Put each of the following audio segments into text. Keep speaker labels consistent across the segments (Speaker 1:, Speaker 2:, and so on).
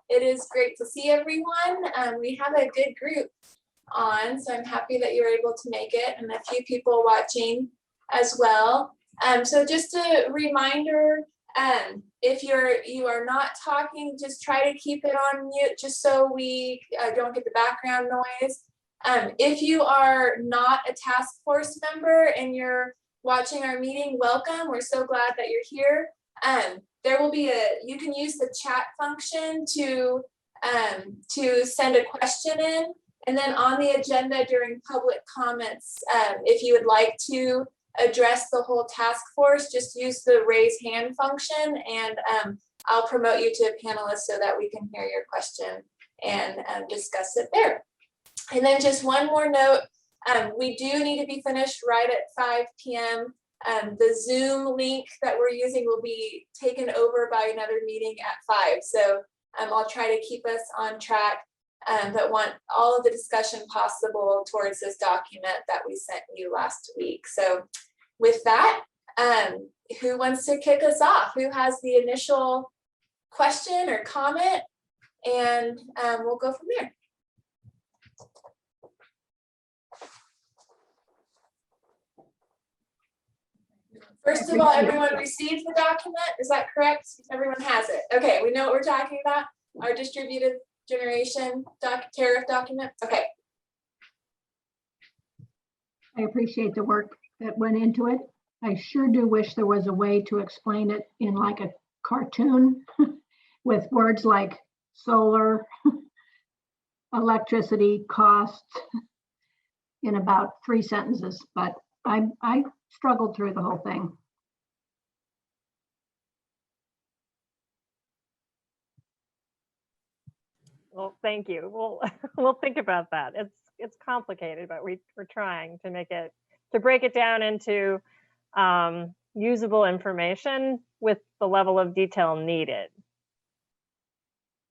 Speaker 1: It is great to see everyone. We have a good group on, so I'm happy that you're able to make it, and a few people watching as well. So just a reminder, if you are not talking, just try to keep it on mute, just so we don't get the background noise. If you are not a task force member and you're watching our meeting, welcome. We're so glad that you're here. There will be you can use the chat function to send a question in, and then on the agenda during public comments, if you would like to address the whole task force, just use the raise hand function, and I'll promote you to a panelist so that we can hear your question and discuss it there. And then just one more note, we do need to be finished right at 5 p.m. The Zoom link that we're using will be taken over by another meeting at 5. So I'll try to keep us on track, but want all of the discussion possible towards this document that we sent you last week. So with that, who wants to kick us off? Who has the initial question or comment? And we'll go from there. First of all, everyone received the document. Is that correct? Everyone has it. Okay, we know what we're talking about. Our distributed generation tariff document. Okay.
Speaker 2: I appreciate the work that went into it. I sure do wish there was a way to explain it in like a cartoon with words like solar, electricity, cost in about 3 sentences, but I struggled through the whole thing.
Speaker 3: Well, thank you. We'll think about that. It's complicated, but we're trying to make it, to break it down into usable information with the level of detail needed.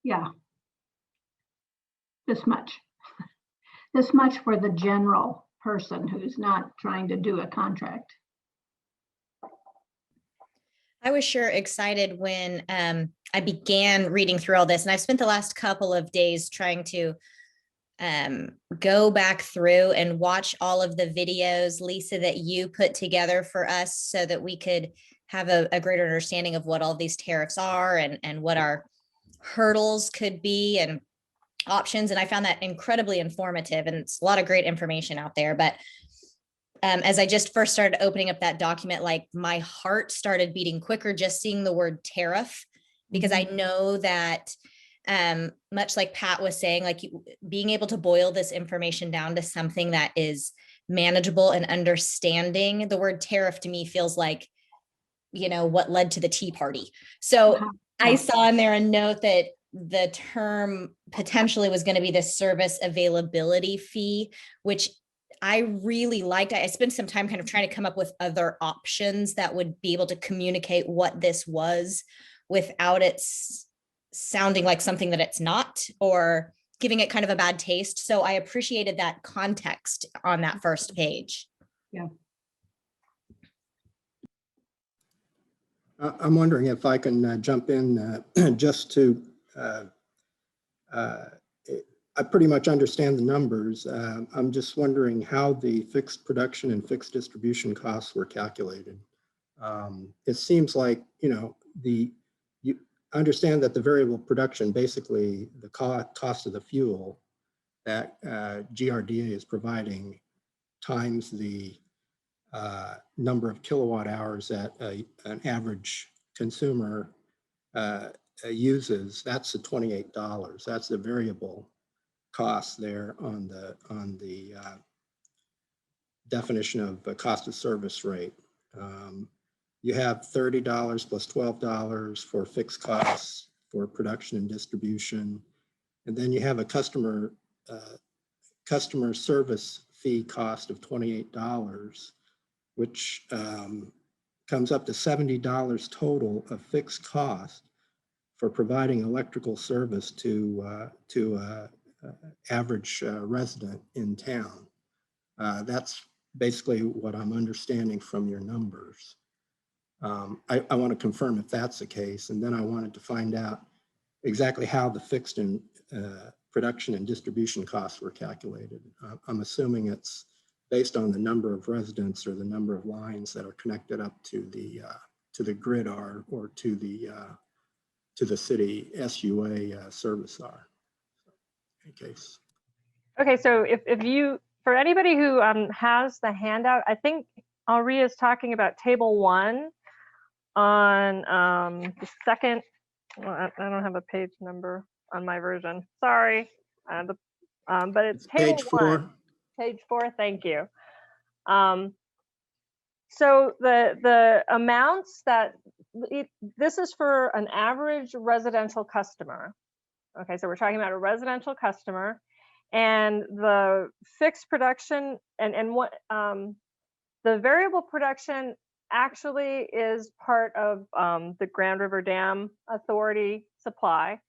Speaker 2: Yeah. This much. This much for the general person who's not trying to do a contract.
Speaker 4: I was sure excited when I began reading through all this, and I've spent the last couple of days trying to go back through and watch all of the videos, Lisa, that you put together for us so that we could have a greater understanding of what all these tariffs are and what our hurdles could be and options. And I found that incredibly informative, and it's a lot of great information out there. But as I just first started opening up that document, like my heart started beating quicker just seeing the word tariff, because I know that much like Pat was saying, like being able to boil this information down to something that is manageable and understanding. The word tariff to me feels like, you know, what led to the Tea Party. So I saw in there a note that the term potentially was going to be the service availability fee, which I really liked. I spent some time kind of trying to come up with other options that would be able to communicate what this was without it sounding like something that it's not, or giving it kind of a bad taste. So I appreciated that context on that first page.
Speaker 2: Yeah.
Speaker 5: I'm wondering if I can jump in just to, I pretty much understand the numbers. I'm just wondering how the fixed production and fixed distribution costs were calculated. It seems like, you know, you understand that the variable production, basically the cost of the fuel that GRDA is providing times the number of kilowatt hours that an average consumer uses, that's the $28. That's the variable cost there on the definition of the cost of service rate. You have $30 plus $12 for fixed costs for production and distribution. And then you have a customer service fee cost of $28, which comes up to $70 total of fixed cost for providing electrical service to average resident in town. That's basically what I'm understanding from your numbers. I want to confirm if that's the case, and then I wanted to find out exactly how the fixed and production and distribution costs were calculated. I'm assuming it's based on the number of residents or the number of lines that are connected up to the grid are, or to the city SUA service are. In case.
Speaker 3: Okay, so if you, for anybody who has the handout, I think Henri is talking about table 1 on the second, well, I don't have a page number on my version, sorry. But it's table
Speaker 5: Page 4.
Speaker 3: 1. Page 4, thank you. So the amounts that, this is for an average residential customer. Okay, so we're talking about a residential customer, and the fixed production and what the variable production actually is part of the Grand River Dam Authority supply.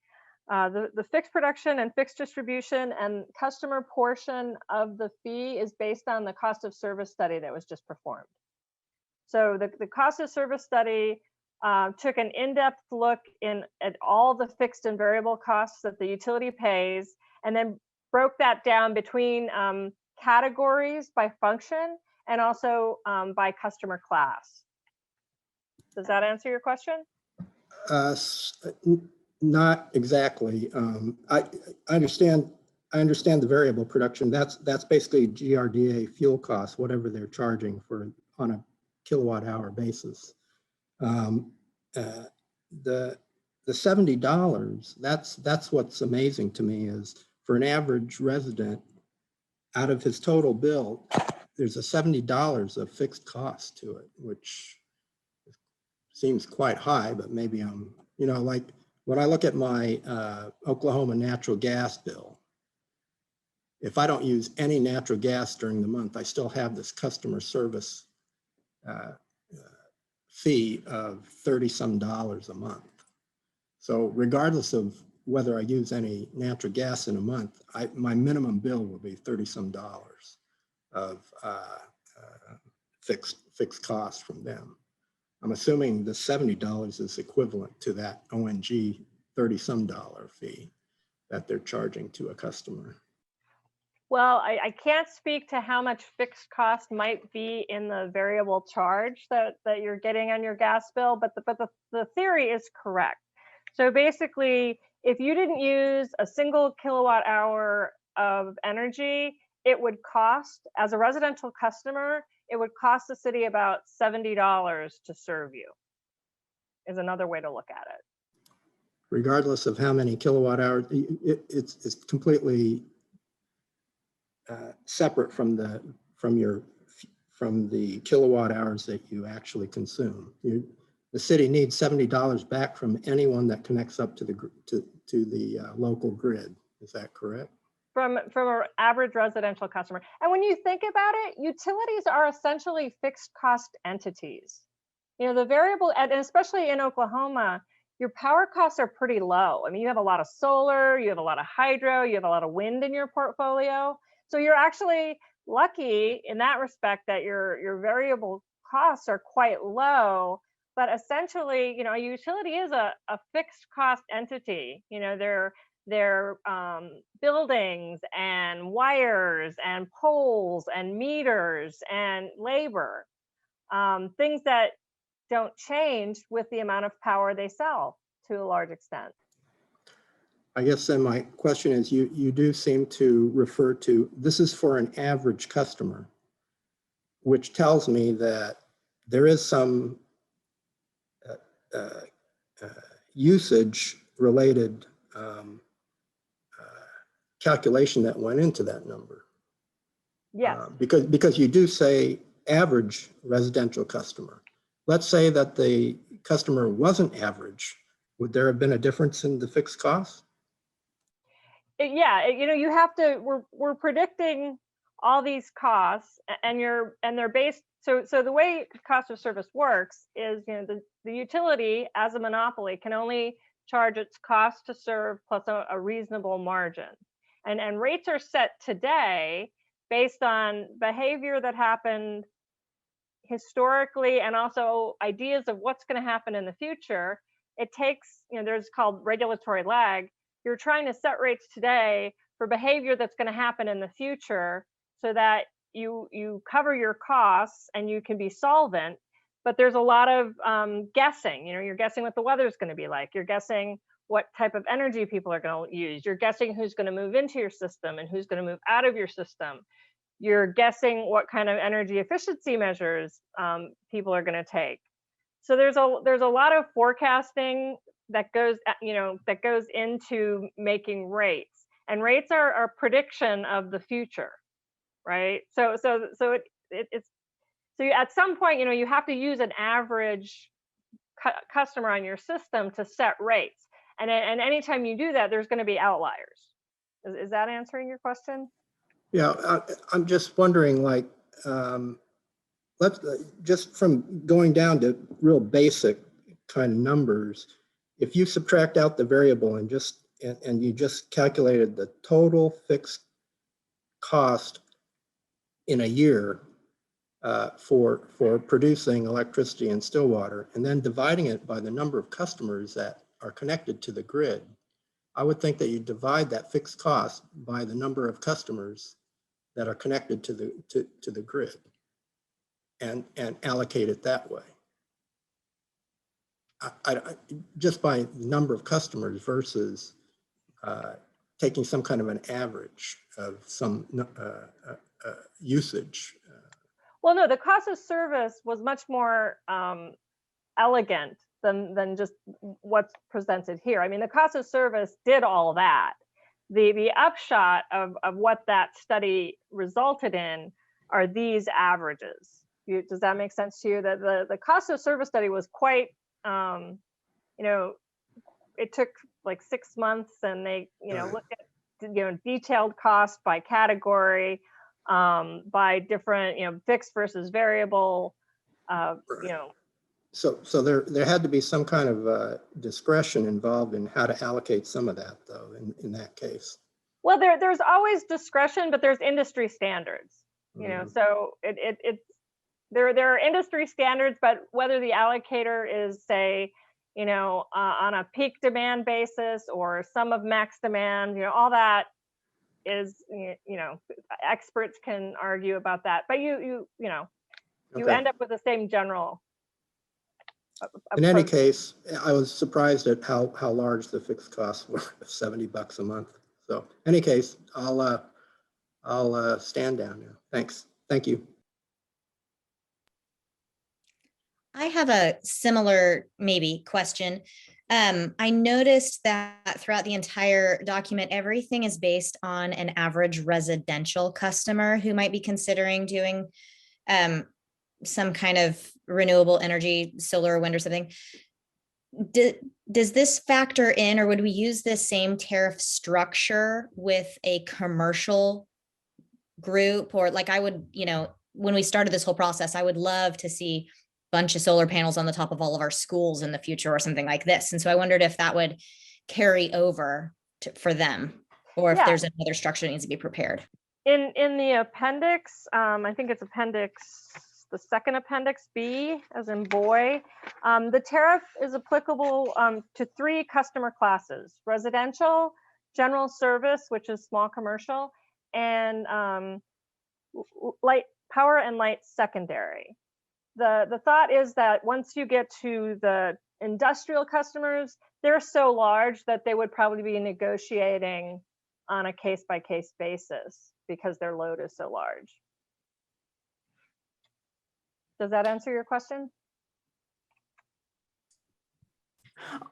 Speaker 3: The fixed production and fixed distribution and customer portion of the fee is based on the cost of service study that was just performed. So the cost of service study took an in-depth look at all the fixed and variable costs that the utility pays, and then broke that down between categories by function and also by customer class. Does that answer your question?
Speaker 5: Not exactly. I understand the variable production. That's basically GRDA fuel costs, whatever they're charging for on a kilowatt hour basis. The $70, that's what's amazing to me, is for an average resident, out of his total bill, there's a $70 of fixed cost to it, which seems quite high, but maybe I'm, like when I look at my Oklahoma natural gas bill, if I don't use any natural gas during the month, I still have this customer service fee of $30-some a month. So regardless of whether I use any natural gas in a month, my minimum bill will be $30-some of fixed costs from them. I'm assuming the $70 is equivalent to that ONG $30-some fee that they're charging to a customer.
Speaker 3: Well, I can't speak to how much fixed cost might be in the variable charge that you're getting on your gas bill, but the theory is correct. So basically, if you didn't use a single kilowatt hour of energy, it would cost, as a residential customer, it would cost the city about $70 to serve you, is another way to look at it.
Speaker 5: Regardless of how many kilowatt hours, it's completely separate from the kilowatt hours that you actually consume. The city needs $70 back from anyone that connects up to the local grid. Is that correct?
Speaker 3: From an average residential customer. And when you think about it, utilities are essentially fixed cost entities. The variable, and especially in Oklahoma, your power costs are pretty low. I mean, you have a lot of solar, you have a lot of hydro, you have a lot of wind in your portfolio. So you're actually lucky in that respect that your variable costs are quite low. But essentially, a utility is a fixed cost entity. They're buildings and wires and poles and meters and labor, things that don't change with the amount of power they sell to a large extent.
Speaker 5: I guess then my question is, you do seem to refer to, this is for an average customer, which tells me that there is some usage related calculation that went into that number.
Speaker 3: Yes.
Speaker 5: Because you do say average residential customer. Let's say that the customer wasn't average. Would there have been a difference in the fixed cost?
Speaker 3: Yeah, you have to, we're predicting all these costs, and they're based, so the way cost of service works is, the utility as a monopoly can only charge its cost to serve plus a reasonable margin. And rates are set today based on behavior that happened historically, and also ideas of what's going to happen in the future, it takes, there's called regulatory lag. You're trying to set rates today for behavior that's going to happen in the future so that you cover your costs and you can be solvent. But there's a lot of guessing. You're guessing what the weather's going to be like. You're guessing what type of energy people are going to use. You're guessing who's going to move into your system and who's going to move out of your system. You're guessing what kind of energy efficiency measures people are going to take. So there's a lot of forecasting that goes into making rates, and rates are a prediction of the future, right? So at some point, you have to use an average customer on your system to set rates, and anytime you do that, there's going to be outliers. Is that answering your question?
Speaker 5: Yeah, I'm just wondering, like, let's just from going down to real basic kind of numbers, if you subtract out the variable and you just calculated the total fixed cost in a year for producing electricity in Stillwater, and then dividing it by the number of customers that are connected to the grid, I would think that you divide that fixed cost by the number of customers that are connected to the grid and allocate it that way. I just by the number of customers versus taking some kind of an average of some usage.
Speaker 3: Well, no, the cost of service was much more elegant than just what's presented here. I mean, the cost of service did all that. The upshot of what that study resulted in are these averages. Does that make sense to you? That the cost of service study was quite, it took like 6 months, and they, looked at, detailed cost by category, by different, fixed versus variable,
Speaker 5: So there had to be some kind of discretion involved in how to allocate some of that, though, in that case.
Speaker 3: Well, there's always discretion, but there's industry standards. So there are industry standards, but whether the allocator is, say, on a peak demand basis or sum of max demand, all that is, experts can argue about that, but you end up with the same general
Speaker 5: In any
Speaker 3: approach.
Speaker 5: case, I was surprised at how large the fixed costs were, $70 a month. So in any case, I'll stand down now. Thanks. Thank you.
Speaker 4: I have a similar maybe question. I noticed that throughout the entire document, everything is based on an average residential customer who might be considering doing some kind of renewable energy, solar or wind or something. Does this factor in, or would we use this same tariff structure with a commercial group? Or like I would, when we started this whole process, I would love to see a bunch of solar panels on the top of all of our schools in the future or something like this. And so I wondered if that would carry over for them, or if there's another structure that needs to be prepared.
Speaker 3: In the appendix, I think it's the second appendix B, as in boy, the tariff is applicable to 3 customer classes: residential, general service, which is small commercial, and light power and light secondary. The thought is that once you get to the industrial customers, they're so large that they would probably be negotiating on a case-by-case basis because their load is so large. Does that answer your question?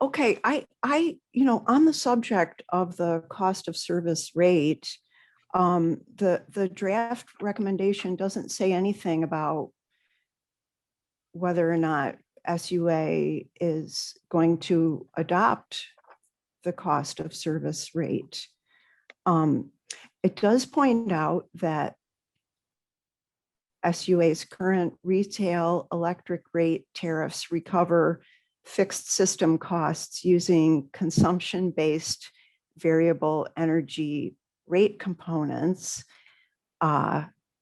Speaker 6: Okay, I on the subject of the cost of service rate, the draft recommendation doesn't say anything about whether or not SUA is going to adopt the cost of service rate. It does point out that SUA's current retail electric rate tariffs recover fixed system costs using consumption-based variable energy rate components,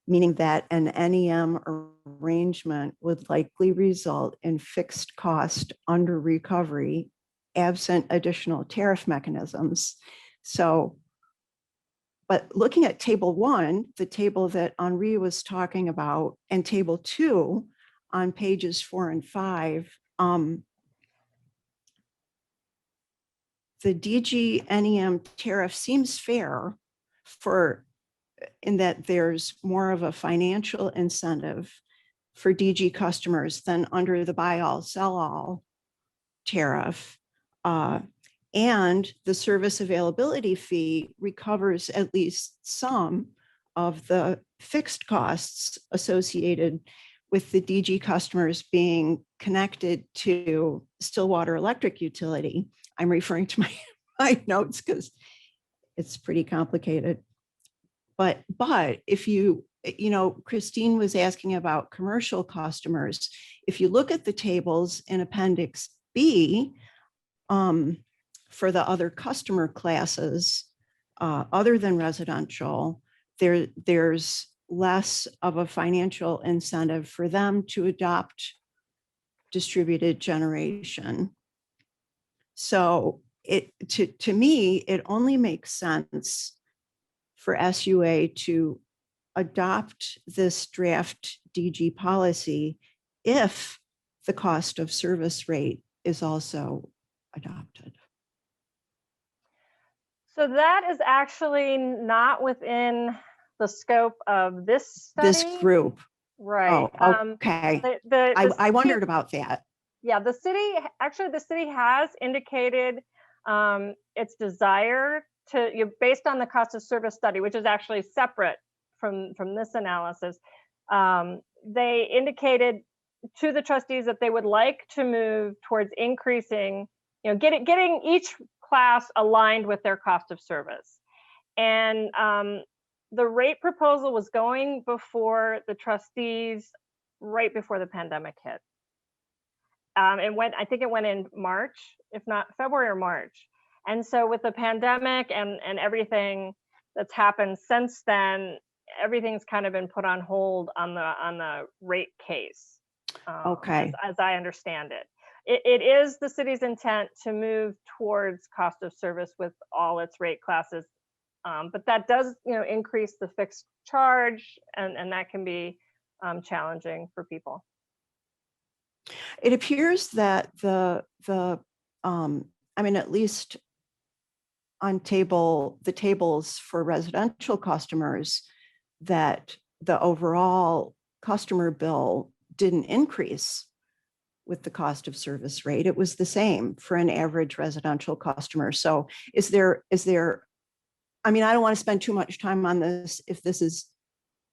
Speaker 6: meaning that an NEM arrangement would likely result in fixed cost under recovery absent additional tariff mechanisms. So, but looking at table 1, the table that Henri was talking about, and table 2 on pages 4 and 5, the DG NEM tariff seems fair in that there's more of a financial incentive for DG customers than under the buy all, sell all tariff. And the service availability fee recovers at least some of the fixed costs associated with the DG customers being connected to Stillwater Electric Utility. I'm referring to my notes because it's pretty complicated. But if Christine was asking about commercial customers. If you look at the tables in Appendix B, for the other customer classes, other than residential, there's less of a financial incentive for them to adopt distributed generation. So to me, it only makes sense for SUA to adopt this draft DG policy if the cost of service rate is also adopted.
Speaker 3: So that is actually not within the scope of this study.
Speaker 6: This group.
Speaker 3: Right.
Speaker 6: Oh, okay. I wondered about that.
Speaker 3: Yeah, the city has indicated its desire to, based on the cost of service study, which is actually separate from this analysis. They indicated to the trustees that they would like to move towards increasing, getting each class aligned with their cost of service. And the rate proposal was going before the trustees right before the pandemic hit. I think it went in March, if not February or March. And so with the pandemic and everything that's happened since then, everything's kind of been put on hold on the rate case.
Speaker 6: Okay.
Speaker 3: As I understand it. It is the city's intent to move towards cost of service with all its rate classes. But that does, increase the fixed charge, and that can be challenging for people.
Speaker 6: It appears that at least on the tables for residential customers, that the overall customer bill didn't increase with the cost of service rate. It was the same for an average residential customer. So is there, I don't want to spend too much time on this if this is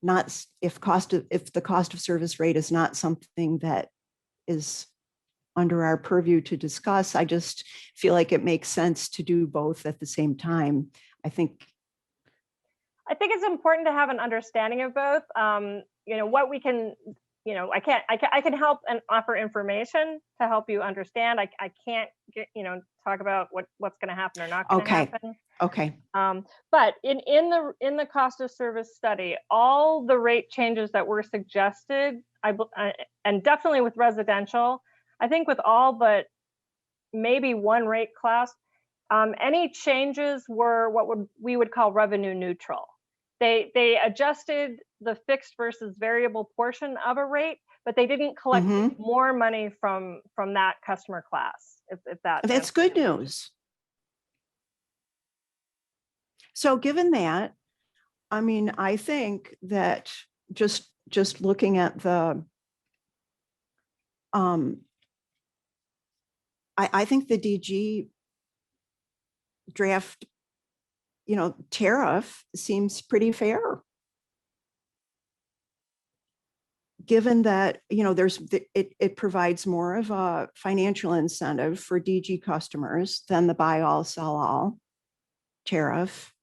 Speaker 6: not, if the cost of service rate is not something that is under our purview to discuss. I just feel like it makes sense to do both at the same time. I think
Speaker 3: it's important to have an understanding of both. What we can, I can help and offer information to help you understand. I can't talk about what's going to happen or not going to happen.
Speaker 6: Okay.
Speaker 3: But in the cost of service study, all the rate changes that were suggested, and definitely with residential, I think with all but maybe one rate class, any changes were what we would call revenue neutral. They adjusted the fixed versus variable portion of a rate, but they didn't collect more money from that customer class. If that's
Speaker 6: good news. So given that, I think that just looking at the, I think the DG draft, tariff seems pretty fair. Given that, it provides more of a financial incentive for DG customers than the buy all, sell all tariff.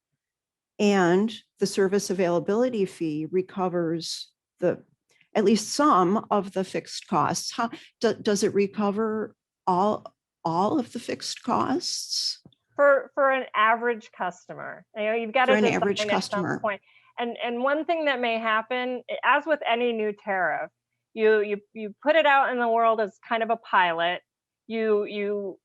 Speaker 6: And the service availability fee recovers at least some of the fixed costs. Does it recover all of the fixed costs?
Speaker 3: For an average customer, you've got to
Speaker 6: for an average customer.
Speaker 3: At some point. And one thing that may happen, as with any new tariff, you put it out in the world as kind of a pilot. You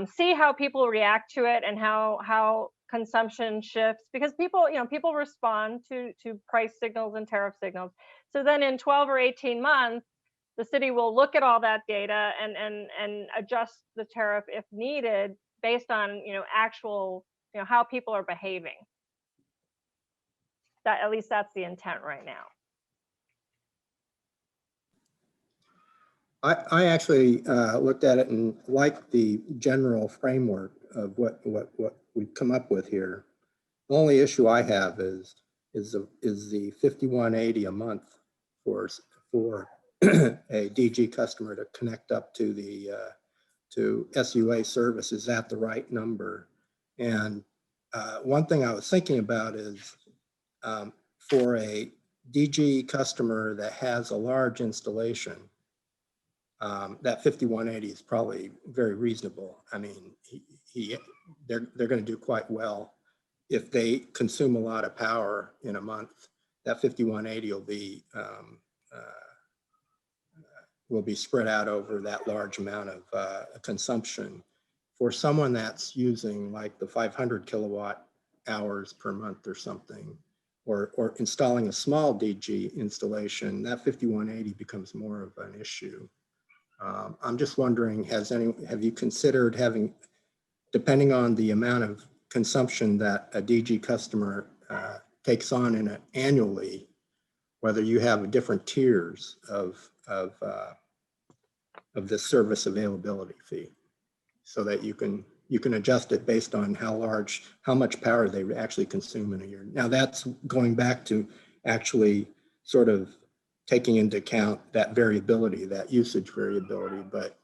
Speaker 3: see how people react to it and how consumption shifts, because people, people respond to price signals and tariff signals. So then in 12 or 18 months, the city will look at all that data and adjust the tariff if needed based on, actual, how people are behaving. That, at least that's the intent right now.
Speaker 5: I actually looked at it and liked the general framework of what we've come up with here. The only issue I have is the $51.80 a month for a DG customer to connect up to the to SUA service. Is that the right number? And one thing I was thinking about is for a DG customer that has a large installation, that 5180 is probably very reasonable. I mean, they're going to do quite well. If they consume a lot of power in a month, that 5180 will be spread out over that large amount of consumption. For someone that's using like the 500 kilowatt hours per month or something, or installing a small DG installation, that 5180 becomes more of an issue. I'm just wondering, have you considered having, depending on the amount of consumption that a DG customer takes on annually, whether you have different tiers of this service availability fee, so that you can adjust it based on how much power they actually consume in a year. Now that's going back to actually sort of taking into account that variability, that usage variability, but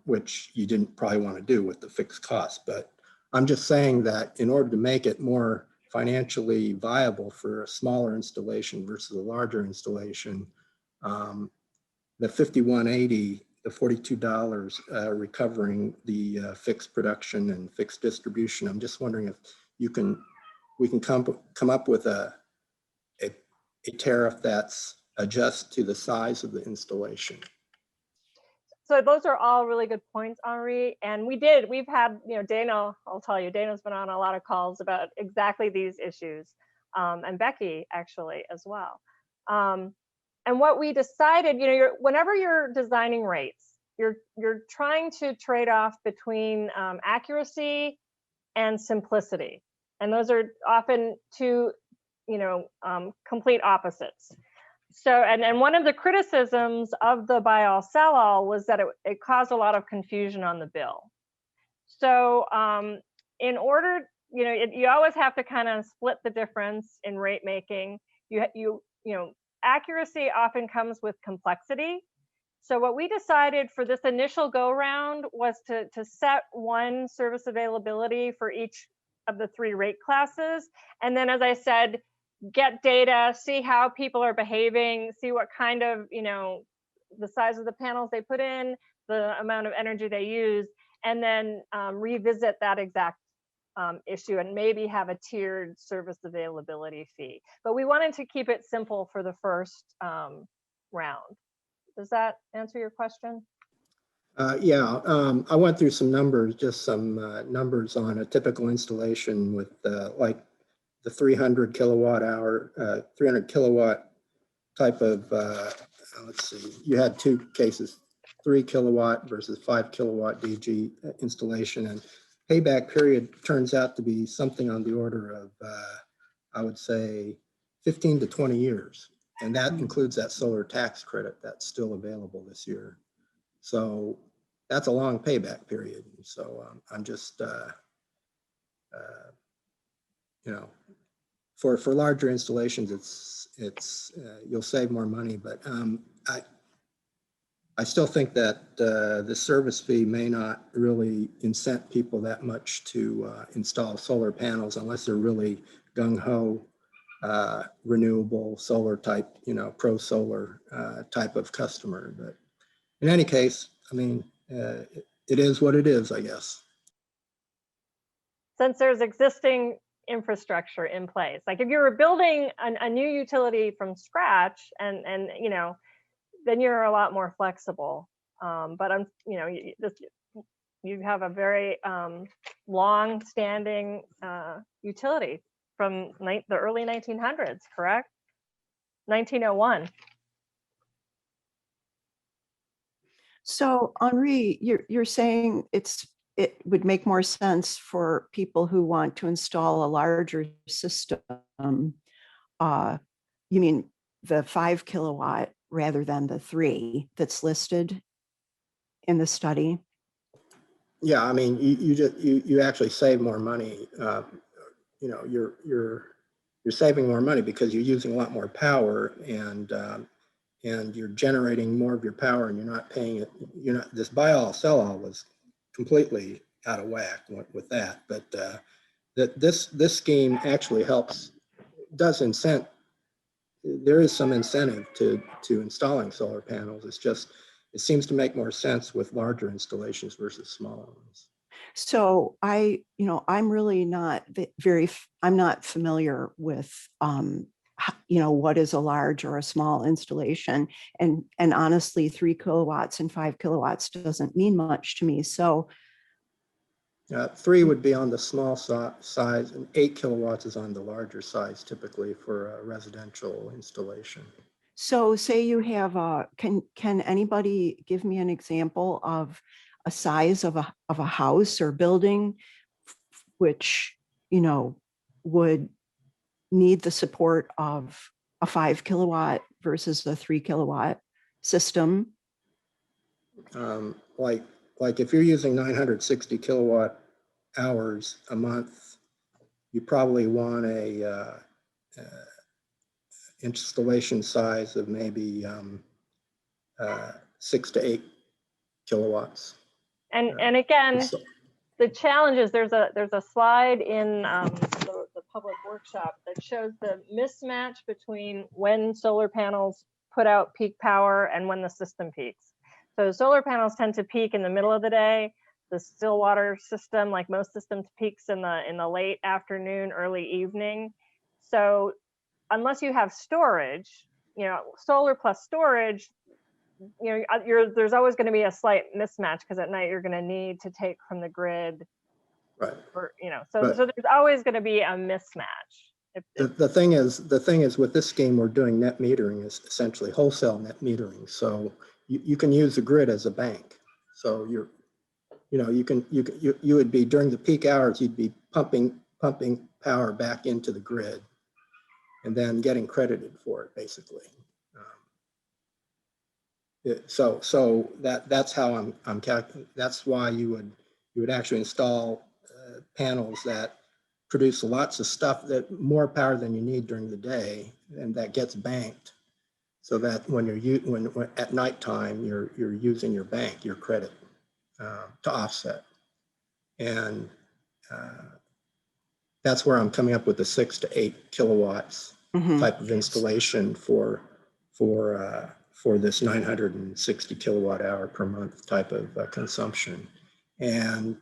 Speaker 5: which you didn't probably want to do with the fixed cost. But I'm just saying that in order to make it more financially viable for a smaller installation versus a larger installation, the 5180, the $42 recovering the fixed production and fixed distribution. I'm just wondering if we can come up with a tariff that's adjust to the size of the installation.
Speaker 3: So those are all really good points, Henri. And we've had, Dana, I'll tell you, Dana's been on a lot of calls about exactly these issues, and Becky actually as well. And what we decided, whenever you're designing rates, you're trying to trade off between accuracy and simplicity. And those are often two, complete opposites. So, and one of the criticisms of the buy all sell all was that it caused a lot of confusion on the bill. So in order, you always have to kind of split the difference in rate making. Accuracy often comes with complexity. So what we decided for this initial go round was to set one service availability for each of the 3 rate classes. And then, as I said, get data, see how people are behaving, see what kind of, the size of the panels they put in, the amount of energy they use, and then revisit that exact issue and maybe have a tiered service availability fee. But we wanted to keep it simple for the first round. Does that answer your question?
Speaker 5: Yeah, I went through some numbers, just some numbers on a typical installation with like the 300 kilowatt hour, 300 kilowatt type of, let's see, you had 2 cases, 3 kilowatt versus 5 kilowatt DG installation, and payback period turns out to be something on the order of, I would say, 15 to 20 years. And that includes that solar tax credit that's still available this year. So that's a long payback period. So I'm just, for larger installations, it's you'll save more money, but I still think that the service fee may not really incent people that much to install solar panels unless they're really gung-ho renewable solar type, pro solar type of customer. But in any case, I mean, it is what it is, I guess.
Speaker 3: Since there's existing infrastructure in place, like if you were building a new utility from scratch, and then you're a lot more flexible. But you have a very long-standing utility from the early 1900s, correct? 1901.
Speaker 6: So Henri, you're saying it would make more sense for people who want to install a larger system. You mean the 5 kilowatt rather than the 3 that's listed in the study?
Speaker 5: Yeah, I mean, you actually save more money. You know, you're saving more money because you're using a lot more power, and you're generating more of your power, and you're not paying it. You're not, this buy all sell all was completely out of whack with that. But that this scheme actually does incent. There is some incentive to installing solar panels. It's just, it seems to make more sense with larger installations versus smaller ones.
Speaker 6: So I'm really not I'm not familiar with, what is a large or a small installation. And honestly, 3 kilowatts and 5 kilowatts doesn't mean much to me. So
Speaker 5: 3 would be on the small size, and 8 kilowatts is on the larger size, typically for a residential installation.
Speaker 6: So say you have can anybody give me an example of a size of a house or building which, would need the support of a 5 kilowatt versus a 3 kilowatt system?
Speaker 5: Like if you're using 960 kilowatt hours a month, you probably want a installation size of maybe 6 to 8 kilowatts.
Speaker 3: And again, the challenge is there's a slide in the public workshop that shows the mismatch between when solar panels put out peak power and when the system peaks. So solar panels tend to peak in the middle of the day. The Stillwater system, like most systems, peaks in the late afternoon, early evening. So unless you have storage, solar plus storage, there's always going to be a slight mismatch because at night you're going to need to take from the grid.
Speaker 5: Right.
Speaker 3: So there's always going to be a mismatch.
Speaker 5: The thing is with this scheme, we're doing net metering, is essentially wholesale net metering. So you can use the grid as a bank. So you would be, during the peak hours, you'd be pumping power back into the grid and then getting credited for it, basically. So that's how I'm calculating. That's why you would actually install panels that produce lots of stuff, that more power than you need during the day, and that gets banked, so that when when at nighttime you're using your bank, your credit, to offset. And that's where I'm coming up with the 6 to 8 kilowatts type of installation for this 960 kilowatt hour per month type of consumption. And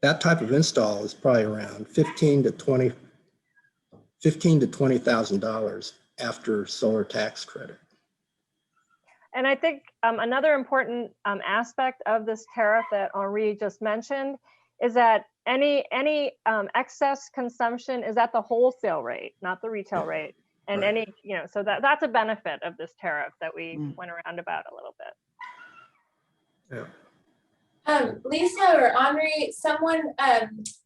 Speaker 5: that type of install is probably around $15,000 to $20,000 after solar tax credit.
Speaker 3: And I think another important aspect of this tariff that Henri just mentioned is that any excess consumption is at the wholesale rate, not the retail rate. And
Speaker 5: Right.
Speaker 3: So that's a benefit of this tariff that we went around about a little bit.
Speaker 5: Yeah.
Speaker 1: Lisa or Henri, someone,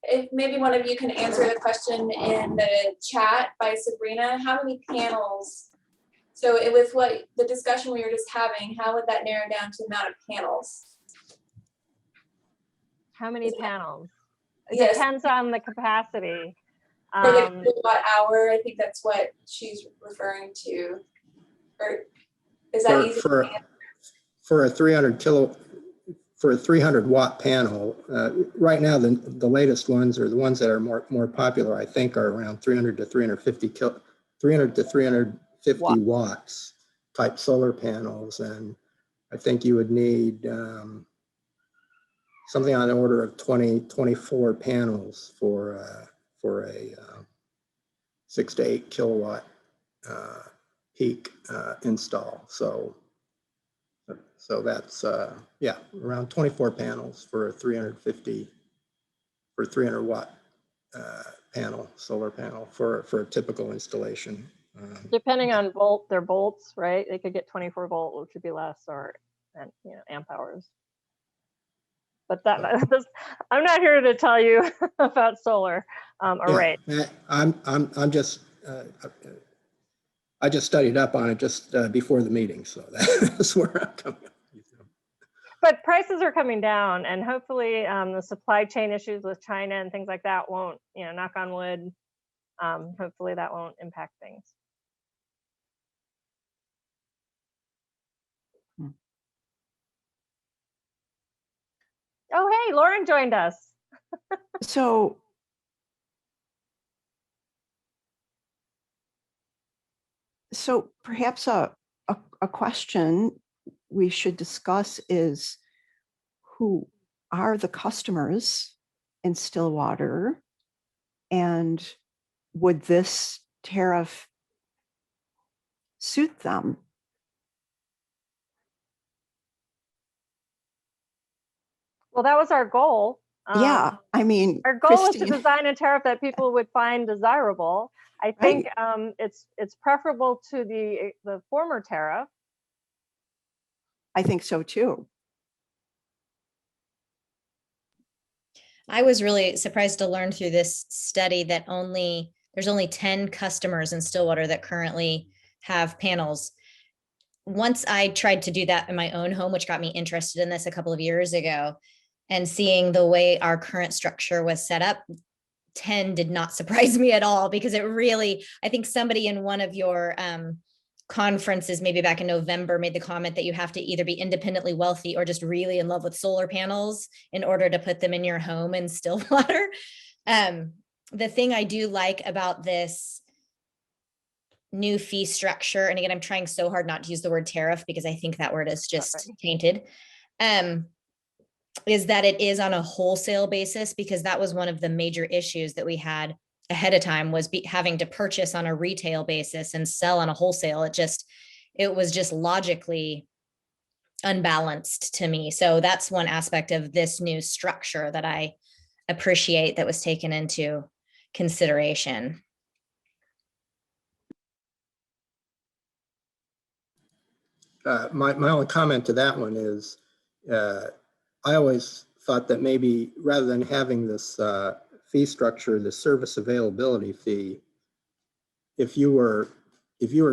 Speaker 1: if maybe one of you can answer the question in the chat by Sabrina, how many panels? So with what the discussion we were just having, how would that narrow down to the amount of panels?
Speaker 3: How many panels? It
Speaker 1: Yes.
Speaker 3: depends on the capacity.
Speaker 1: For the kilowatt hour, I think that's what she's referring to. Or is that easy?
Speaker 5: For a 300 watt panel, right now the latest ones, or the ones that are more popular, I think, are around 300 to 350 watts type solar panels, and I think you would need something on the order of 24 panels for a 6 to 8 kilowatt peak install. So So that's, yeah, around 24 panels for a 350, for 300 watt panel, solar panel for a typical installation.
Speaker 3: Depending on their bolts, right? They could get 24 volt, which would be less, or, and amp hours. But I'm not here to tell you about solar array.
Speaker 5: Yeah, I'm just, I just studied up on it just before the meeting, so that's where I'm coming from.
Speaker 3: But prices are coming down, and hopefully the supply chain issues with China and things like that won't, knock on wood, hopefully that won't impact things. Oh, hey, Lauren joined us.
Speaker 6: So perhaps a question we should discuss is, who are the customers in Stillwater? And would this tariff suit them?
Speaker 3: Well, that was our goal.
Speaker 6: Yeah, I mean,
Speaker 3: Our goal is to
Speaker 6: Christine,
Speaker 3: design a tariff that people would find desirable. I think it's preferable to the former tariff.
Speaker 6: I think so too.
Speaker 4: I was really surprised to learn through this study that there's only 10 customers in Stillwater that currently have panels. Once I tried to do that in my own home, which got me interested in this a couple of years ago, and seeing the way our current structure was set up, 10 did not surprise me at all, because it really, I think somebody in one of your conferences, maybe back in November, made the comment that you have to either be independently wealthy or just really in love with solar panels in order to put them in your home in Stillwater. The thing I do like about this new fee structure, and again, I'm trying so hard not to use the word tariff because I think that word is just tainted, is that it is on a wholesale basis, because that was one of the major issues that we had ahead of time, was having to purchase on a retail basis and sell on a wholesale. It was just logically unbalanced to me. So that's one aspect of this new structure that I appreciate that was taken into consideration.
Speaker 5: My only comment to that one is, I always thought that maybe rather than having this fee structure, the service availability fee, if you were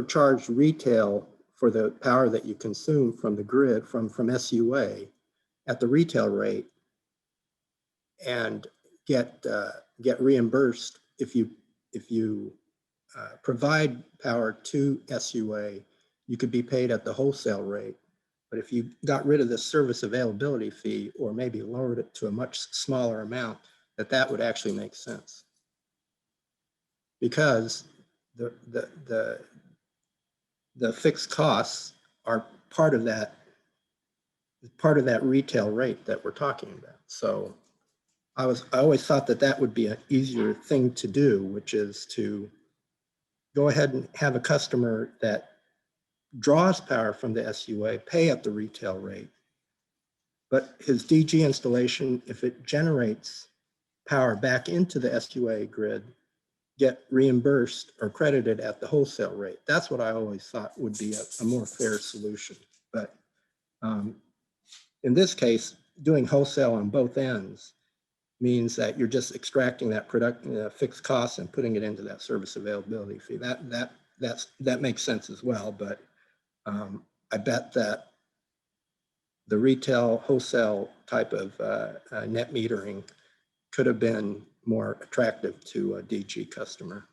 Speaker 5: charged retail for the power that you consume from the grid, from SUA at the retail rate, and get reimbursed if you provide power to SUA, you could be paid at the wholesale rate. But if you got rid of the service availability fee, or maybe lowered it to a much smaller amount, that would actually make sense. Because the fixed costs are part of that retail rate that we're talking about. So I always thought that would be an easier thing to do, which is to go ahead and have a customer that draws power from the SUA pay at the retail rate, but his DG installation, if it generates power back into the SUA grid, get reimbursed or credited at the wholesale rate. That's what I always thought would be a more fair solution. But in this case, doing wholesale on both ends means that you're just extracting that fixed cost and putting it into that service availability fee. That makes sense as well. But I bet that the retail wholesale type of net metering could have been more attractive to a DG customer.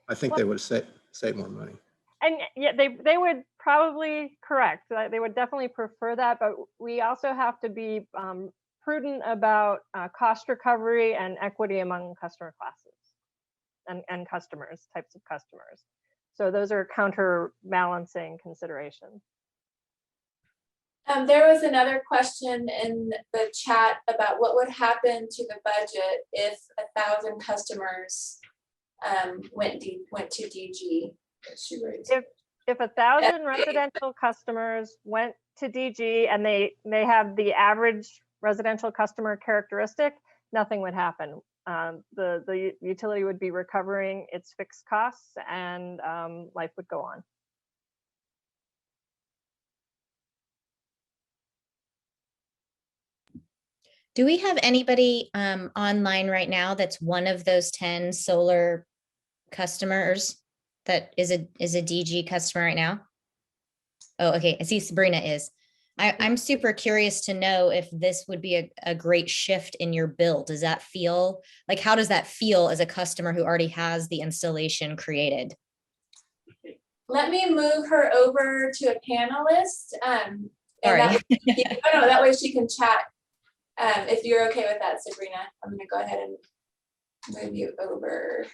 Speaker 5: I think they would have saved more money.
Speaker 3: And yeah, they would probably, correct. They would definitely prefer that, but we also have to be prudent about cost recovery and equity among customer classes and customers, types of customers. So those are counterbalancing considerations.
Speaker 1: There was another question in the chat about what would happen to the budget if 1,000 customers went to DG.
Speaker 3: If 1,000 residential customers went to DG and they have the average residential customer characteristic, nothing would happen. The utility would be recovering its fixed costs and life would go on.
Speaker 4: Do we have anybody online right now that's one of those 10 solar customers that is a DG customer right now? Oh, okay. I see Sabrina is. I'm super curious to know if this would be a great shift in your bill. Does that feel like, how does that feel as a customer who already has the installation created?
Speaker 1: Let me move her over to a panelist. And
Speaker 4: Sorry.
Speaker 1: that way she can chat. If you're okay with that, Sabrina, I'm gonna go ahead and move you over.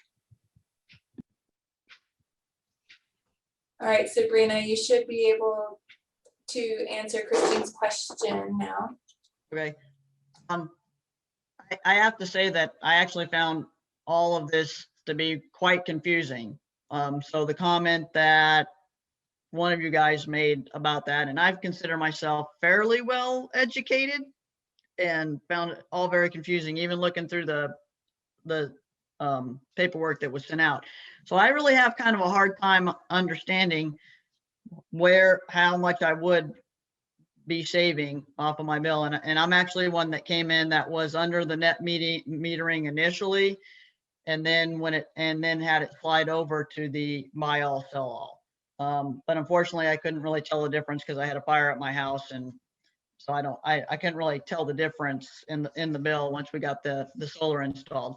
Speaker 1: All right, Sabrina, you should be able to answer Christine's question now.
Speaker 7: Okay. I have to say that I actually found all of this to be quite confusing. So the comment that one of you guys made about that, and I've considered myself fairly well educated and found it all very confusing, even looking through the paperwork that was sent out. So I really have kind of a hard time understanding how much I would be saving off of my bill. And I'm actually one that came in that was under the net metering initially, and then had it slide over to the buy all sell all. But unfortunately I couldn't really tell the difference because I had a fire at my house, and so I couldn't really tell the difference in the bill once we got the solar installed.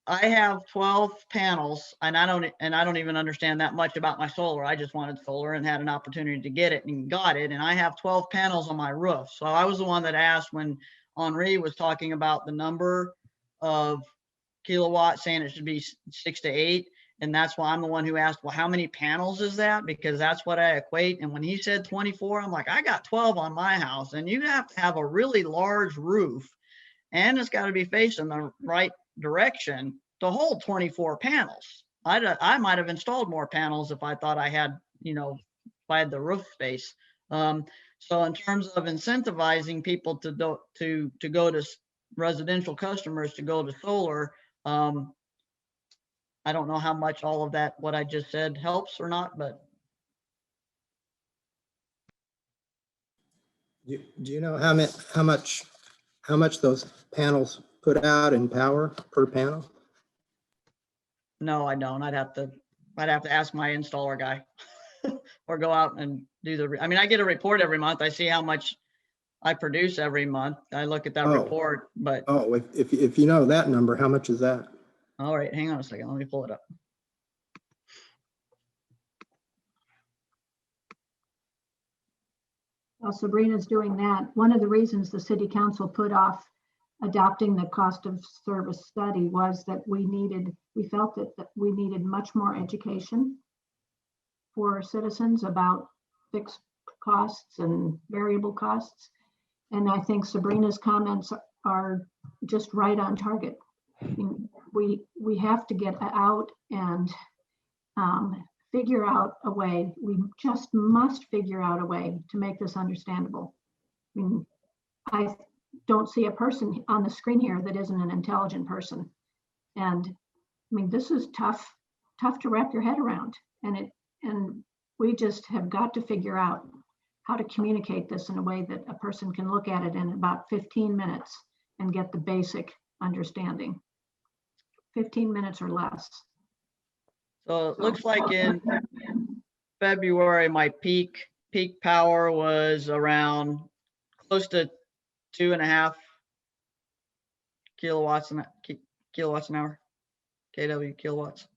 Speaker 7: I have 12 panels, and I don't even understand that much about my solar. I just wanted solar and had an opportunity to get it and got it. And I have 12 panels on my roof. So I was the one that asked when Henri was talking about the number of kilowatts, saying it should be 6 to 8. And that's why I'm the one who asked, well, how many panels is that? Because that's what I equate. And when he said 24, I'm like, I got 12 on my house, and you have to have a really large roof, and it's got to be facing the right direction to hold 24 panels. I might have installed more panels if I thought I had, if I had the roof space. So in terms of incentivizing people to go to residential customers to go to solar, I don't know how much all of that, what I just said, helps or not, but.
Speaker 5: Do you know how much those panels put out in power per panel?
Speaker 7: No, I don't. I'd have to ask my installer guy or go out and do I get a report every month. I see how much I produce every month. I look at that report, but.
Speaker 5: Oh, if you know that number, how much is that?
Speaker 7: All right, hang on a second. Let me pull it up.
Speaker 2: While Sabrina's doing that, one of the reasons the city council put off adopting the cost of service study was that we felt that we needed much more education for citizens about fixed costs and variable costs. And I think Sabrina's comments are just right on target. We have to get out and figure out a way. We just must figure out a way to make this understandable. I don't see a person on the screen here that isn't an intelligent person. And this is tough to wrap your head around. And we just have got to figure out how to communicate this in a way that a person can look at it in about 15 minutes and get the basic understanding. 15 minutes or less.
Speaker 7: So it looks like in February, my peak power was around close to 2.5 kilowatts an hour, kW kilowatts.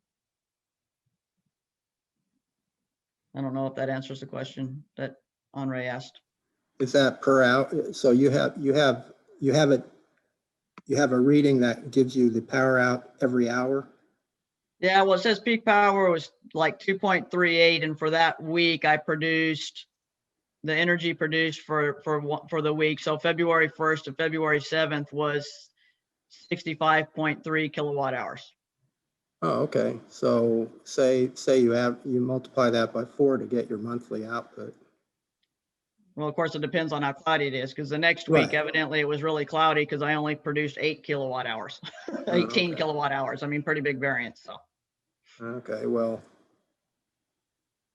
Speaker 7: I don't know if that answers the question that Henri asked.
Speaker 5: Is that per hour? So you have a reading that gives you the power out every hour?
Speaker 7: Yeah, well, it says peak power was like 2.38, and for that week, I produced the energy produced for the week. So February 1st to February 7th was 65.3 kilowatt hours.
Speaker 5: Oh, okay. So say you multiply that by 4 to get your monthly output.
Speaker 7: Well, of course, it depends on how cloudy it is, because the next week
Speaker 5: Right.
Speaker 7: evidently it was really cloudy because I only produced 8 kilowatt hours, 18
Speaker 5: okay.
Speaker 7: kilowatt hours. I mean, pretty big variance. So
Speaker 5: Okay, well.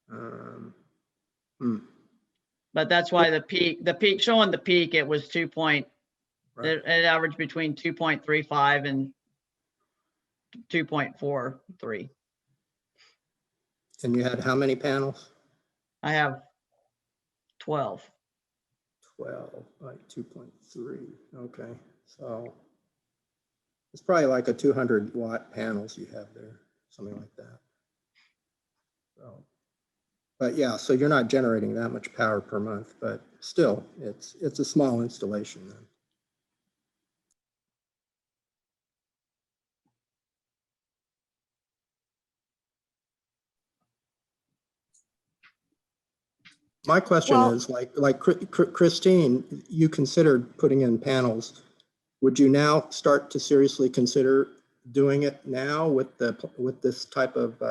Speaker 5: Hmm,
Speaker 7: but that's why the peak showing the peak, it was 2 point,
Speaker 5: right.
Speaker 7: it averaged between 2.35 and 2.43.
Speaker 5: And you had how many panels?
Speaker 7: I have 12.
Speaker 5: 12, like 2.3. Okay, so it's probably like a 200 watt panels you have there, something like that. So, but yeah, so you're not generating that much power per month, but still, it's a small installation then. My question
Speaker 6: Well-
Speaker 5: is, like Christine, you considered putting in panels. Would you now start to seriously consider doing it now with this type of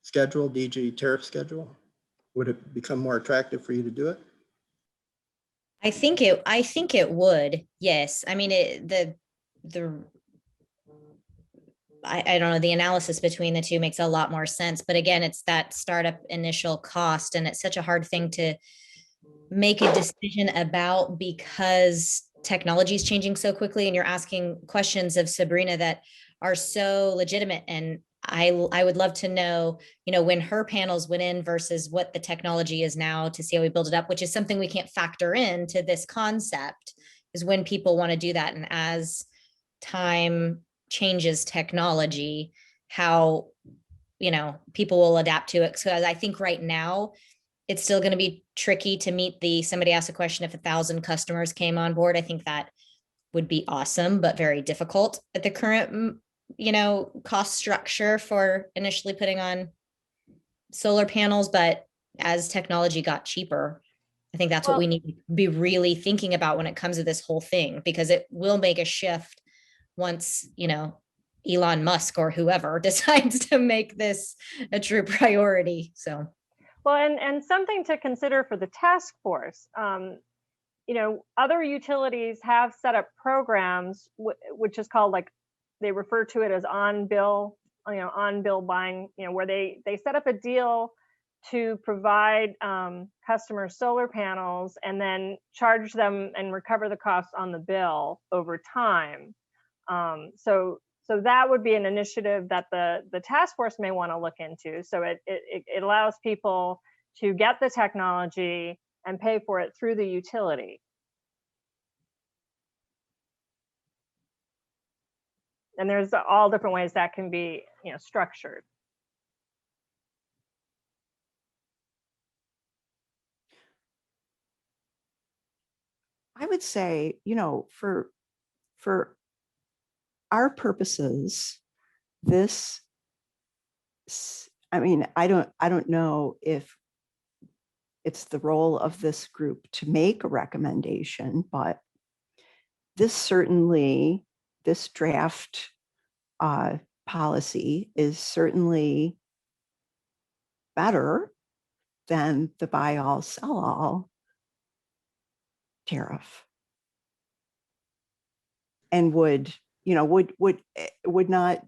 Speaker 5: schedule, DG tariff schedule? Would it become more attractive for you to do it?
Speaker 4: I think it would, yes. I mean, I don't know, the analysis between the two makes a lot more sense. But again, it's that startup initial cost, and it's such a hard thing to make a decision about because technology is changing so quickly, and you're asking questions of Sabrina that are so legitimate. And I would love to know, when her panels went in versus what the technology is now to see how we build it up, which is something we can't factor into this concept, is when people want to do that. And as time changes technology, how, people will adapt to it. So I think right now, it's still going to be tricky to meet somebody asked a question, if 1,000 customers came on board. I think that would be awesome, but very difficult at the current, cost structure for initially putting on solar panels. But as technology got cheaper, I think that's what we need to be really thinking about when it comes to this whole thing, because it will make a shift once, Elon Musk or whoever decides to make this a true priority. So.
Speaker 3: Well, and something to consider for the task force, other utilities have set up programs, which is called, like, they refer to it as on bill buying, where they set up a deal to provide customers solar panels and then charge them and recover the costs on the bill over time. So that would be an initiative that the task force may want to look into. So it allows people to get the technology and pay for it through the utility. And there's all different ways that can be, structured.
Speaker 6: I would say, for our purposes, this, I mean, I don't know if it's the role of this group to make a recommendation, but this draft policy is certainly better than the buy all, sell all tariff, and would not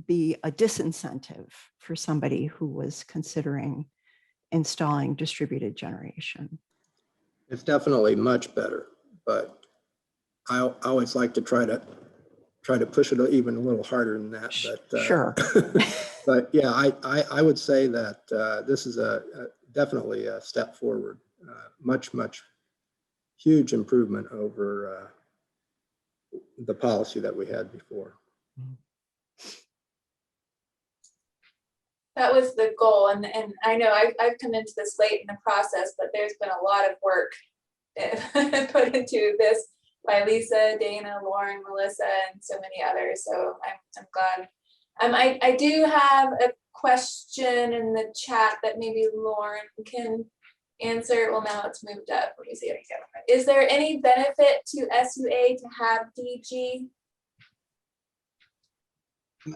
Speaker 6: be a disincentive for somebody who was considering installing distributed generation.
Speaker 5: It's definitely much better, but I always like to try to push it even a little harder than that. But
Speaker 6: Sure.
Speaker 5: But yeah, I would say that this is definitely a step forward, much huge improvement over the policy that we had before.
Speaker 1: That was the goal, and I know I've come into this late in the process, but there's been a lot of work put into this by Lisa, Dana, Lauren, Melissa, and so many others. So I'm glad. I do have a question in the chat that maybe Lauren can answer. Well, now it's moved up. Let me see. Is there any benefit to SUA to have DG?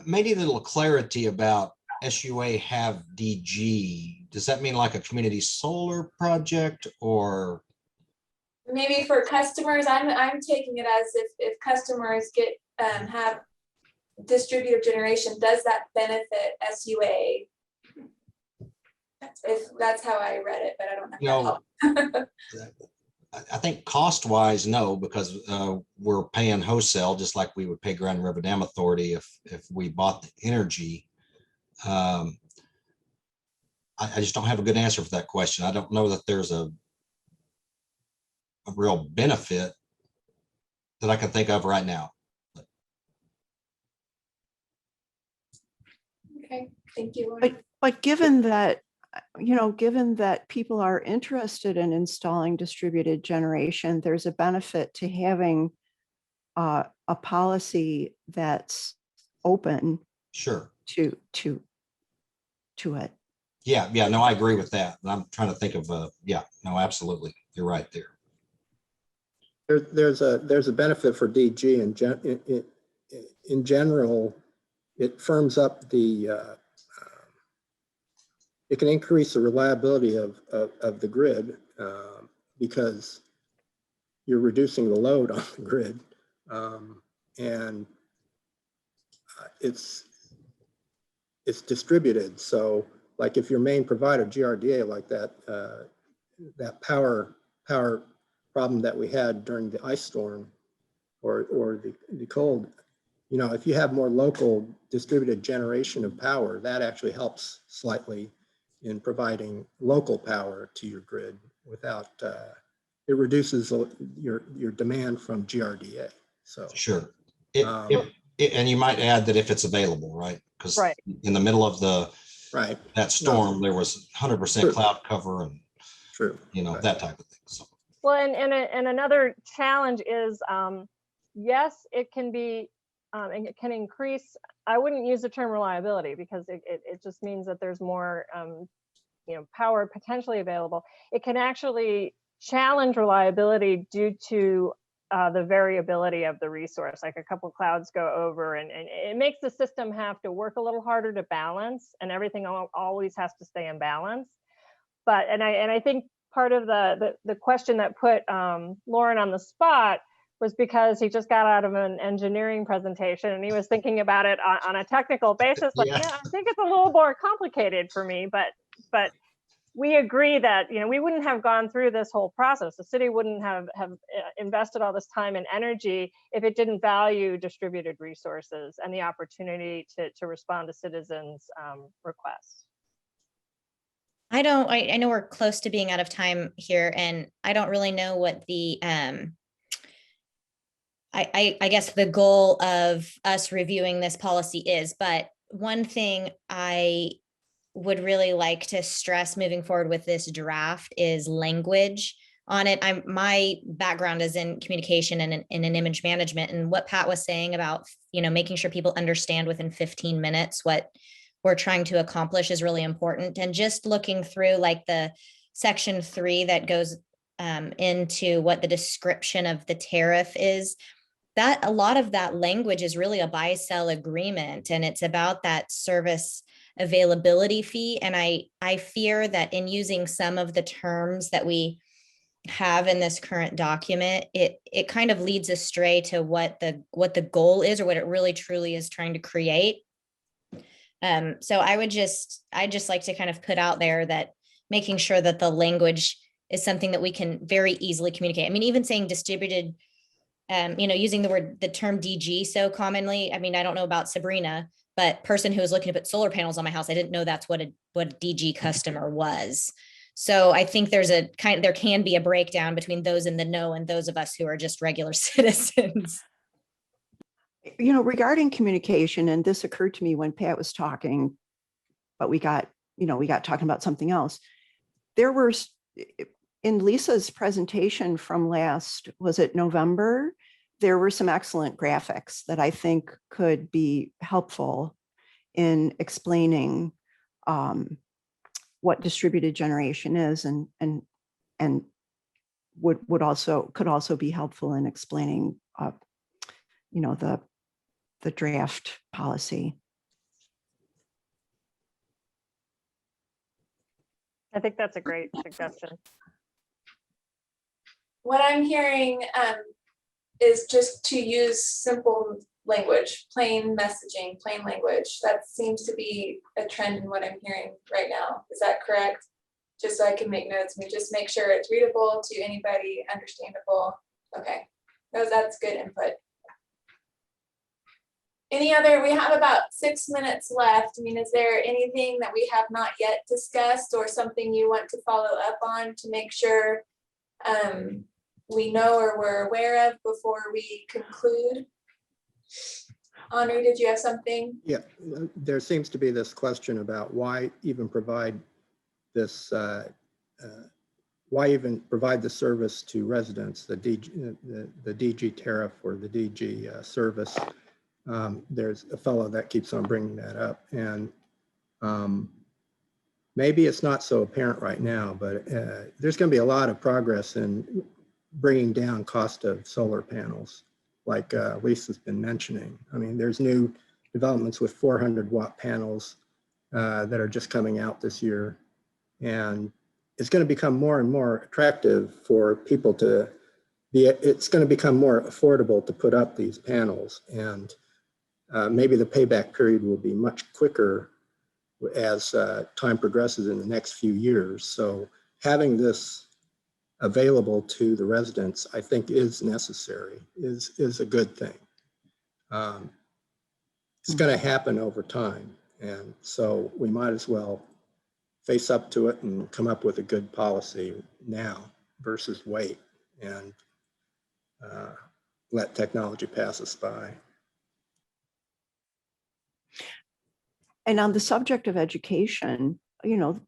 Speaker 8: Maybe a little clarity about SUA have DG? Does that mean like a community solar project or?
Speaker 1: Maybe for customers, I'm taking it as if customers get, have distributed generation, does that benefit SUA? If that's how I read it, but I don't know.
Speaker 8: You
Speaker 1: if that
Speaker 8: know,
Speaker 1: helps.
Speaker 8: I think cost wise, no, because we're paying wholesale just like we would pay Grand River Dam Authority if we bought the energy. I just don't have a good answer for that question. I don't know that there's a real benefit that I can think of right now.
Speaker 1: Okay, thank you.
Speaker 6: But given that, given that people are interested in installing distributed generation, there's a benefit to having a policy that's open
Speaker 8: Sure.
Speaker 6: to it.
Speaker 8: Yeah, no, I agree with that. I'm trying to think of yeah, no, absolutely. You're right there.
Speaker 5: There's a benefit for DG in general. It firms up it can increase the reliability of the grid because you're reducing the load on the grid, and it's distributed. So like if your main provider GRDA, like that power problem that we had during the ice storm or the cold, if you have more local distributed generation of power, that actually helps slightly in providing local power to your grid without, it reduces your demand from GRDA. So
Speaker 8: sure.
Speaker 5: um,
Speaker 8: And you might add that if it's available, right? Because
Speaker 3: Right.
Speaker 8: in the middle of
Speaker 5: right,
Speaker 8: that storm, there was 100%
Speaker 5: True.
Speaker 8: cloud cover and
Speaker 5: true. Right.
Speaker 8: that type of thing. So.
Speaker 3: Well, and another challenge is, yes, it can be, and it can increase. I wouldn't use the term reliability because it just means that there's more, power potentially available. It can actually challenge reliability due to the variability of the resource. Like a couple clouds go over, and it makes the system have to work a little harder to balance, and everything always has to stay in balance. But I think part of the question that put Lauren on the spot was because he just got out of an engineering presentation and he was thinking about it on a technical basis. Like,
Speaker 8: Yeah.
Speaker 3: yeah, I think it's a little more complicated for me, but we agree that we wouldn't have gone through this whole process. The city wouldn't have invested all this time and energy if it didn't value distributed resources and the opportunity to respond to citizens' requests.
Speaker 4: I know we're close to being out of time here, and I don't really know what the I guess the goal of us reviewing this policy is, but one thing I would really like to stress moving forward with this draft is language on it. My background is in communication and in image management, and what Pat was saying about making sure people understand within 15 minutes what we're trying to accomplish is really important. And just looking through like the section 3 that goes into what the description of the tariff is, that a lot of that language is really a buy-sell agreement, and it's about that service availability fee. And I fear that in using some of the terms that we have in this current document, it kind of leads astray to what the goal is or what it really truly is trying to create. So I'd just like to kind of put out there that making sure that the language is something that we can very easily communicate. I mean, even saying distributed, using the term DG so commonly. I mean, I don't know about Sabrina, but person who was looking to put solar panels on my house, I didn't know that's what a DG customer was. So I think there can be a breakdown between those in the know and those of us who are just regular citizens.
Speaker 6: Regarding communication, and this occurred to me when Pat was talking, but we got talking about something else. There were, in Lisa's presentation from was it November? There were some excellent graphics that I think could be helpful in explaining what distributed generation is, and could also be helpful in explaining the draft policy.
Speaker 3: I think that's a great suggestion.
Speaker 1: What I'm hearing is just to use simple language, plain messaging, plain language. That seems to be a trend in what I'm hearing right now. Is that correct? Just so I can make notes and just make sure it's readable to anybody, understandable. Okay, that's good input. Any other, we have about 6 minutes left. I mean, is there anything that we have not yet discussed or something you want to follow up on to make sure we know or we're aware of before we conclude? Henri, did you have something?
Speaker 5: Yeah, there seems to be this question about why even provide this, why even provide the service to residents, the DG tariff or the DG service. There's a fellow that keeps on bringing that up, and maybe it's not so apparent right now, but there's going to be a lot of progress in bringing down cost of solar panels, like Lisa's been mentioning. I mean, there's new developments with 400-watt panels that are just coming out this year, and it's going to become more and more attractive for people to be. It's going to become more affordable to put up these panels, and maybe the payback period will be much quicker as time progresses in the next few years. So having this available to the residents, I think, is necessary, is a good thing. It's going to happen over time, and so we might as well face up to it and come up with a good policy now versus wait and let technology pass us by.
Speaker 6: And on the subject of education, you know,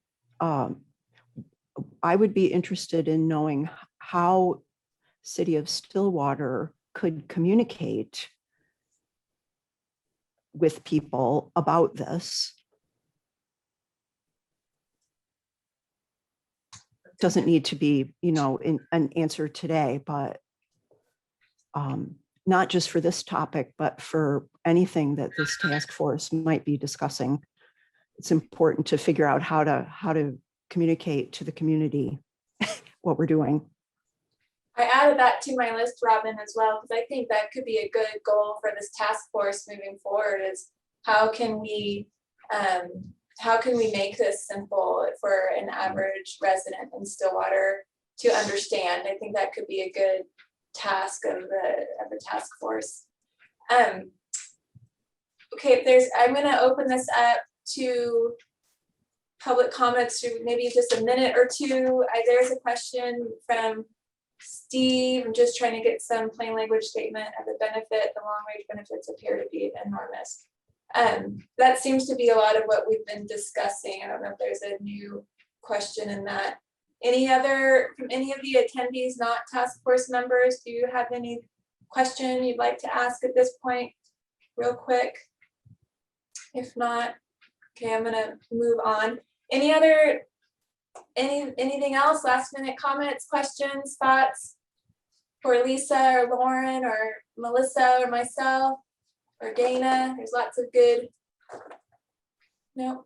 Speaker 6: I would be interested in knowing how City of Stillwater could communicate with people about this. Doesn't need to be, you know, in an answer today, but not just for this topic, but for anything that this task force might be discussing. It's important to figure out how to communicate to the community what we're doing.
Speaker 1: I added that to my list, Robin, as well, because I think that could be a good goal for this task force moving forward is how can we make this simple for an average resident in Stillwater to understand? I think that could be a good task of the task force. Okay, I'm going to open this up to public comments to maybe just a minute or two. There's a question from Steve. I'm just trying to get some plain language statement of the benefit. The long range benefits appear to be enormous. That seems to be a lot of what we've been discussing. I don't know if there's a new question in that. Any other, from any of the attendees, not task force members, do you have any question you'd like to ask at this point, real quick? If not, okay, I'm gonna move on. Anything else, last minute comments, questions, thoughts for Lisa or Lauren or Melissa or myself or Dana? There's lots of good. No,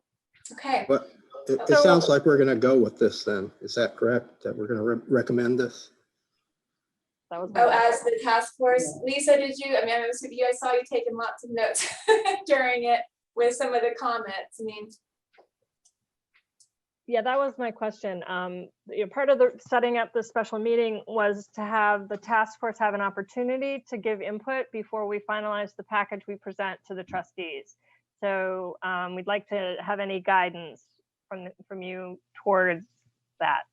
Speaker 1: okay.
Speaker 5: But it sounds like we're going to go with this then. Is that correct? That we're going to recommend this?
Speaker 3: That was
Speaker 1: As the task force. Lisa, did you, I mean, I saw you taking lots of notes during it with some of the comments. I mean,
Speaker 3: yeah, that was my question. Part of the setting up the special meeting was to have the task force have an opportunity to give input before we finalize the package we present to the trustees. So we'd like to have any guidance from you towards that.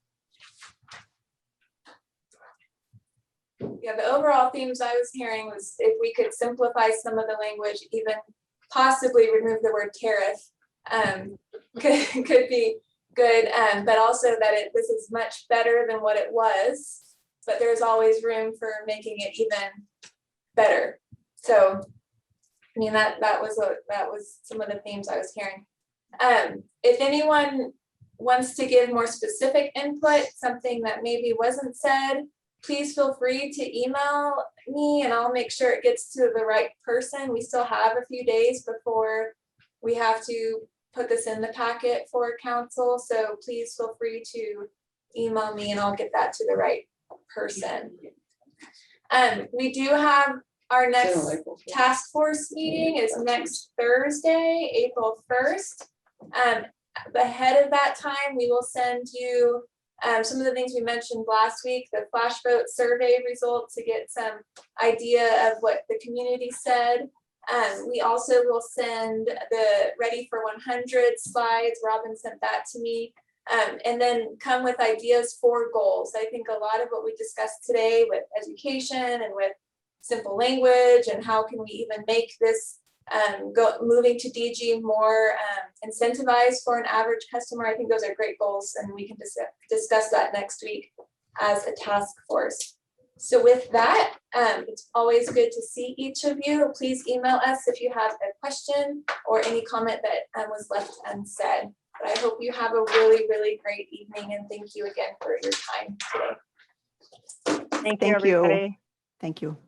Speaker 1: Yeah, the overall themes I was hearing was if we could simplify some of the language, even possibly remove the word tariff, could be good, but also that this is much better than what it was, but there's always room for making it even better. So, I mean, that was some of the themes I was hearing. If anyone wants to give more specific input, something that maybe wasn't said, please feel free to email me and I'll make sure it gets to the right person. We still have a few days before we have to put this in the packet for council, so please feel free to email me and I'll get that to the right person. We do have our next task force meeting is next Thursday, April 1st. Ahead of that time, we will send you some of the things we mentioned last week, the flash vote survey results to get some idea of what the community said. We also will send the Ready for 100 slides. Robin sent that to me. And then come with ideas for goals. I think a lot of what we discussed today with education and with simple language and how can we even make this moving to DG more incentivized for an average customer. I think those are great goals and we can discuss that next week as a task force. So with that, it's always good to see each of you. Please email us if you have a question or any comment that was left unsaid. But I hope you have a really, really great evening and thank you again for your time today.
Speaker 3: Thank you,
Speaker 6: Thank you.
Speaker 3: everybody.
Speaker 6: Thank you.